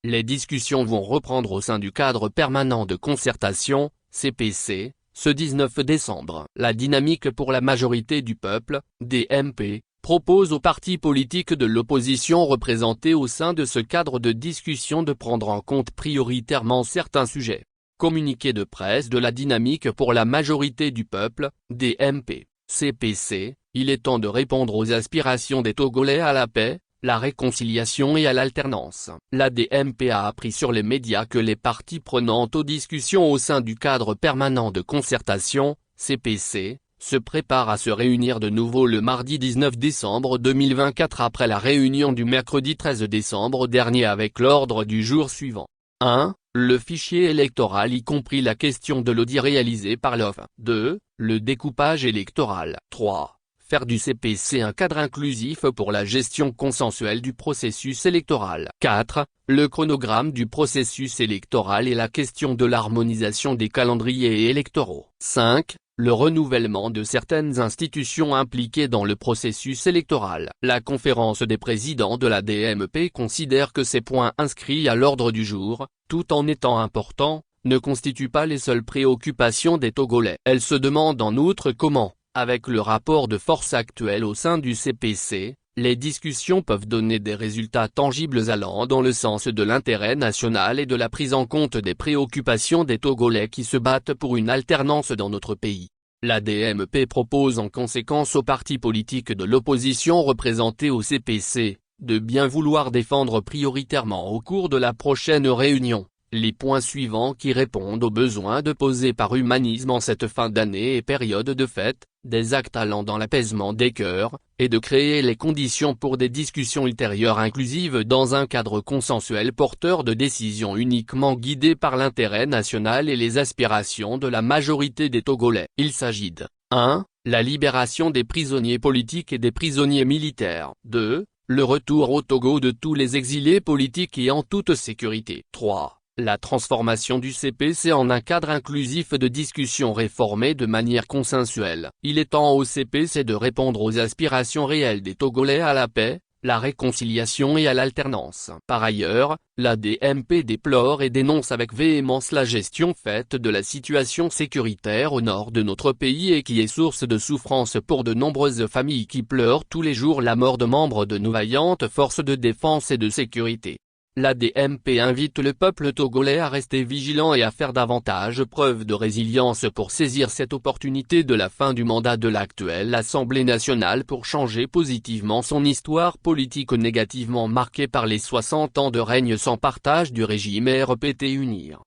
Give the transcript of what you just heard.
les discussions vont reprendre au sein du cadre permanent de concertation, CPC, ce 19 décembre. La dynamique pour la majorité du peuple, DMP, propose aux partis politiques de l'opposition représentés au sein de ce cadre de discussion de prendre en compte prioritairement certains sujets. Communiqué de presse de la dynamique pour la majorité du peuple, DMP, CPC, il est temps de répondre aux aspirations des Togolais à la paix, la réconciliation et à l'alternance. La DMP a appris sur les médias que les parties prenantes aux discussions au sein du cadre permanent de concertation, CPC, se préparent à se réunir de nouveau le mardi 19 décembre 2024 après la réunion du mercredi 13 décembre dernier avec l'ordre du jour suivant. 1. Le fichier électoral y compris la question de l'audit réalisé par l'OFF. 2. Le découpage électoral. 3. Faire du CPC un cadre inclusif pour la gestion consensuelle du processus électoral. 4. Le chronogramme du processus électoral et la question de l'harmonisation des calendriers électoraux. 5. Le renouvellement de certaines institutions impliquées dans le processus électoral. La conférence des présidents de la DMP considère que ces points inscrits à l'ordre du jour, tout en étant importants, ne constituent pas les seules préoccupations des Togolais. Elle se demande en outre comment, avec le rapport de force actuel au sein du CPC, les discussions peuvent donner des résultats tangibles allant dans le sens de l'intérêt national et de la prise en compte des préoccupations des Togolais qui se battent pour une alternance dans notre pays. La DMP propose en conséquence aux partis politiques de l'opposition représentés au CPC, de bien vouloir défendre prioritairement au cours de la prochaine réunion, les points suivants qui répondent aux besoins de poser par humanisme en cette fin d'année et période de fête, des actes allant dans l'apaisement des cœurs, et de créer les conditions pour des discussions ultérieures inclusives dans un cadre consensuel porteur de décisions uniquement guidées par l'intérêt national et les aspirations de la majorité des Togolais. Il s'agit de 1. La libération des prisonniers politiques et des prisonniers militaires. 2. Le retour au Togo de tous les exilés politiques et en toute sécurité. 3. La transformation du CPC en un cadre inclusif de discussion réformé de manière consensuelle. Il est temps au CPC de répondre aux aspirations réelles des Togolais à la paix, la réconciliation et à l'alternance. Par ailleurs, la DMP déplore et dénonce avec véhémence la gestion faite de la situation sécuritaire au nord de notre pays et qui est source de souffrance pour de nombreuses familles qui pleurent tous les jours la mort de membres de nos vaillantes forces de défense et de sécurité. La DMP invite le peuple togolais à rester vigilant et à faire davantage preuve de résilience pour saisir cette opportunité de la fin du mandat de l'actuelle Assemblée nationale pour changer positivement son histoire politique négativement marquée par les 60 ans de règne sans partage du régime et RPT unir.